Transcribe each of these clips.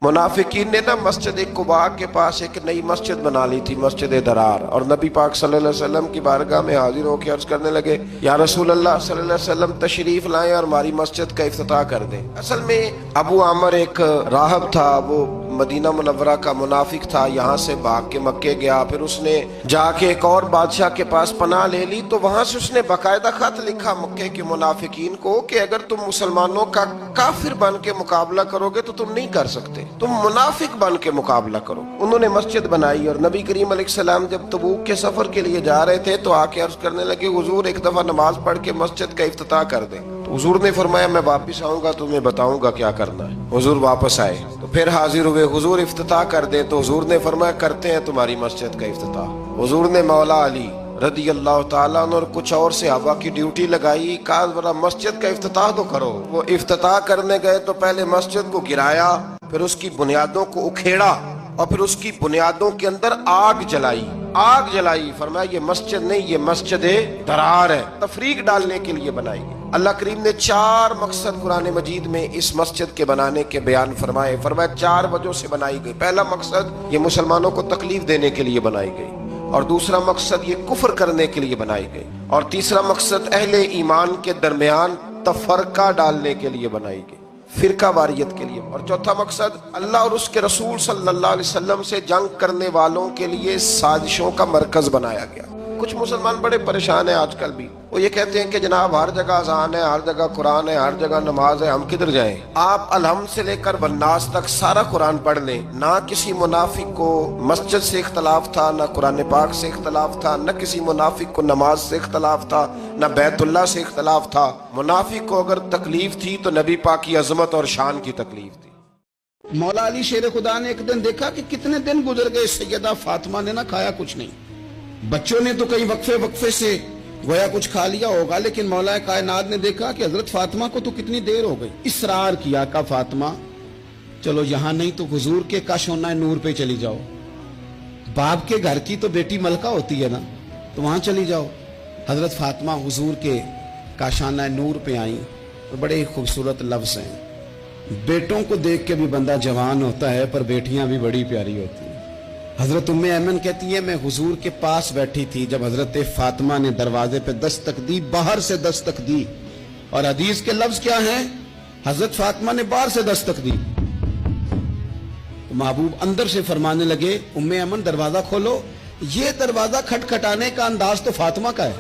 मुनाफिकीन ने ना मस्जिद कुबा के पास एक नई मस्जिद बना ली थी, मस्जिद दरार, और नबी पाक सल्लल्लाहु अलैहि वसल्लम की बारगाह में हाजिर होकर अर्ज करने लगे, या रसूल अल्लाह सल्लल्लाहु अलैहि वसल्लम तशरीफ लाएं और हमारी मस्जिद का इफ्तिताह कर दें। असल में अबू आमर एक राहब था, वो मदीना मुनव्वरा का मुनाफिक था, यहाँ से भाग के मक्के गया, फिर उसने जाके एक और बादशाह के पास पनाह ले ली, तो वहां से उसने बाकायदा खत लिखा मक्के के मुनाफिकीन को कि अगर तुम मुसलमानों का काफिर बन के मुकाबला करोगे तो तुम नहीं कर सकते, तुम मुनाफिक बन के मुकाबला करो। उन्होंने मस्जिद बनाई और नबी करीम अलैहिस्सलाम जब तबूक के सफर के लिए जा रहे थे तो आके अर्ज करने लगे, हुजूर एक दफा नमाज पढ़ के मस्जिद का इफ्तिताह कर दें। तो हुजूर ने फरमाया, मैं वापस आऊंगा तुम्हें बताऊंगा क्या करना है। हुजूर वापस आए तो फिर हाजिर हुए, हुजूर इफ्तिताह कर दे। तो हुजूर ने फरमाया, करते हैं तुम्हारी मस्जिद का इफ्तिताह। हुजूर ने मौला अली रदी अल्लाह ताला और कुछ और सहाबा की ड्यूटी लगाई, कहा जरा मस्जिद का इफ्तिताह तो करो। वो इफ्तिताह करने गए तो पहले मस्जिद को गिराया, फिर उसकी बुनियादों को उखेड़ा और फिर उसकी बुनियादों के अंदर आग जलाई। फरमाया ये मस्जिद नहीं, ये मस्जिद दरार है, तफरीक डालने के लिए बनाई गई। अल्लाह करीम ने 4 मकसद कुरान मजीद में इस मस्जिद के बनाने के बयान फरमाए। फरमाया 4 वजहों से बनाई गई। पहला मकसद ये मुसलमानों को तकलीफ देने के लिए बनाई गई, और दूसरा मकसद ये कुफ्र करने के लिए बनाई गई, और तीसरा मकसद अहले ईमान के दरमियान तफरका डालने के लिए बनाई गई, फिरका वारियत के लिए, और चौथा मकसद अल्लाह और उसके रसूल सल्लल्लाहु अलैहि वसल्लम से जंग करने वालों के लिए साजिशों का मरकज बनाया गया। कुछ मुसलमान बड़े परेशान हैं आजकल भी, वो ये कहते हैं कि जनाब हर जगह अज़ान है, हर जगह कुरान है, हर जगह नमाज है, हम किधर जाएं? आप अलहम्द से लेकर वन्नास तक सारा कुरान पढ़ लें। ना किसी मुनाफिक को मस्जिद से इख्तलाफ था, ना कुरान पाक से इख्तलाफ था, न किसी मुनाफिक को नमाज से इख्तलाफ था, न बैतुल्लाह से इख्तलाफ था। मुनाफिक को अगर तकलीफ थी तो नबी पाक की अजमत और शान की तकलीफ थी। मौला अली शेर खुदा ने एक दिन देखा कि कितने दिन गुजर गए, सैयदा फातिमा ने ना खाया कुछ नहीं। बच्चों ने तो कई वक्फे से गोया कुछ खा लिया होगा, लेकिन मौला कायनात ने देखा कि हजरत फातिमा को तो कितनी देर हो गई। इसरार किया का फातिमा चलो यहाँ नहीं तो हुजूर के काशोना नूर पे चली जाओ, बाप के घर की तो बेटी मलका होती है ना, तो वहां चली जाओ। हजरत फातिमा हुजूर के काशाना नूर पे आई, और बड़े ही खूबसूरत लफ्ज हैं। बेटों को देख के भी बंदा जवान होता है, पर बेटियां भी बड़ी प्यारी होती हैं। हजरत उम्मे ऐमन कहती है, मैं हुजूर के पास बैठी थी जब हजरत फातिमा ने दरवाजे पे दस्तक दी, बाहर से दस्तक दी, और हदीस के लफ्ज क्या हैं? हजरत फातिमा ने बाहर से दस्तक दी। तो महबूब अंदर से फरमाने लगे, उम्मे ऐमन दरवाजा खोलो। ये दरवाजा खटखटाने का अंदाज तो फातिमा का है,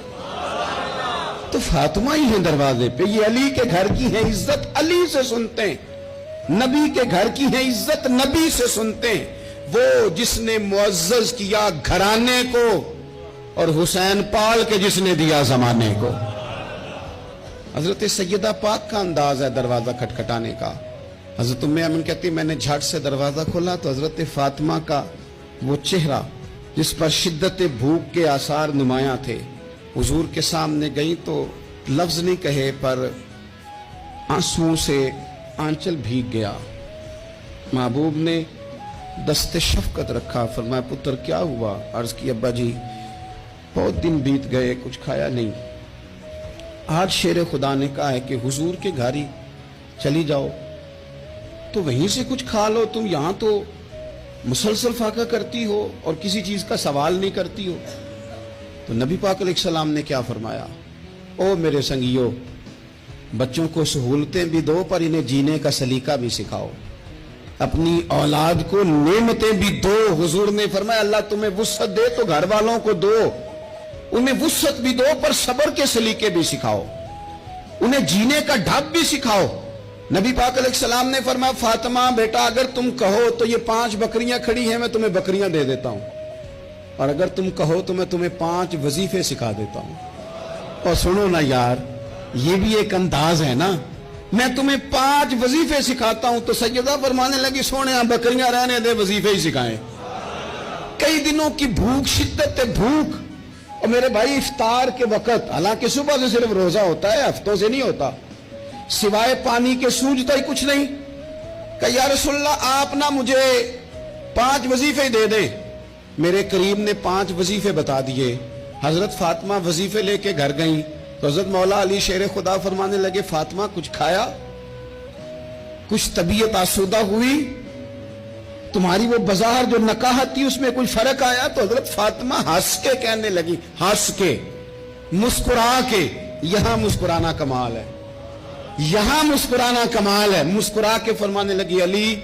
तो फातिमा ही है दरवाजे पे। ये अली के घर की है इज्जत, अली से सुनते हैं। नबी के घर की है इज्जत, नबी से सुनते हैं। वो जिसने मुअज्जज किया घराने को, और हुसैन पाल के जिसने दिया जमाने को। हजरत सैयदा पाक का अंदाज है दरवाजा खटखटाने का। हजरत उम्मे ऐमन कहती, मैंने झट से दरवाजा खोला तो हजरत फातिमा का वो चेहरा जिस पर शिद्दत भूख के आसार नुमाया थे, हुजूर के सामने गई तो लफ्ज नहीं कहे, पर आंसुओं से आंचल भीग गया। महबूब ने दस्ते शफकत रखा, फरमाया पुत्र क्या हुआ? अर्ज की अब्बा जी बहुत दिन बीत गए, कुछ खाया नहीं। आज शेर खुदा ने कहा है कि हुजूर के घर ही चली जाओ, तो वहीं से कुछ खा लो। तुम यहां तो मुसलसल फाका करती हो और किसी चीज का सवाल नहीं करती हो। तो नबी पाक अलैहिस्सलाम ने क्या फरमाया? ओ मेरे संगियो, बच्चों को सहूलतें भी दो, पर इन्हें जीने का सलीका भी सिखाओ। अपनी औलाद को नेमतें भी दो। हुजूर ने फरमाया, अल्लाह तुम्हें वुसअत दे तो घर वालों को दो, उन्हें वुसअत भी दो, पर सब्र के सलीके भी सिखाओ, उन्हें जीने का ढब भी सिखाओ। नबी पाक अलैहिस्सलाम ने फरमाया, फातिमा बेटा अगर तुम कहो तो ये 5 बकरियां खड़ी हैं, मैं तुम्हें बकरियां दे देता हूं, और अगर तुम कहो तो मैं तुम्हें 5 वजीफे सिखा देता हूं। और सुनो ना यार, ये भी एक अंदाज है ना, मैं तुम्हें 5 वजीफे सिखाता हूं। तो सैयदा फरमाने लगी, सोने बकरियां रहने दे, वजीफे ही सिखाएं। कई दिनों की भूख, शिद्दत भूख, और मेरे भाई इफ्तार के वक्त, हालांकि सुबह से सिर्फ रोजा होता है, हफ्तों से नहीं होता, सिवाय पानी के सूझता ही कुछ नहीं। कहा या रसूलल्लाह आप ना मुझे 5 वजीफे दे दे। मेरे करीब ने 5 वजीफे बता दिए। हजरत फातिमा वजीफे लेके घर गई तो हजरत मौला अली शेर खुदा फरमाने लगे, फातिमा कुछ खाया? कुछ तबीयत आसूदा हुई? تمہاری وہ بظاہر جو نکاحت تھی اس میں کوئی فرق آیا؟ تو حضرت فاطمہ ہنس کے کہنے لگی، ہنس کے، مسکرا کے. یہاں مسکرانا کمال ہے، یہاں مسکرانا کمال ہے. مسکرا کے فرمانے لگی، علی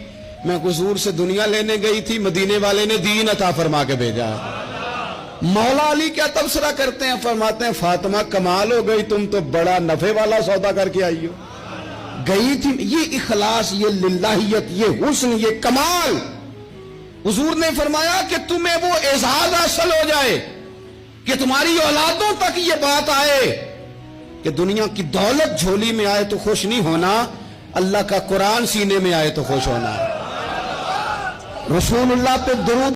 میں حضور سے دنیا لینے گئی تھی، مدینے والے نے دین عطا فرما کے بھیجا. مولا علی کیا تبصرہ کرتے ہیں؟ فرماتے ہیں فاطمہ کمال ہو گئی، تم تو بڑا نفع والا سودا کر کے آئی ہو. گئی تھی. یہ اخلاص، یہ للہیت، یہ حسن، یہ کمال. حضور نے فرمایا کہ تمہیں وہ اعزاز حاصل ہو جائے کہ تمہاری اولادوں تک یہ بات آئے کہ دنیا کی دولت جھولی میں آئے تو خوش نہیں ہونا، اللہ کا قرآن سینے میں آئے تو خوش ہونا ہے. رسول اللہ پہ درود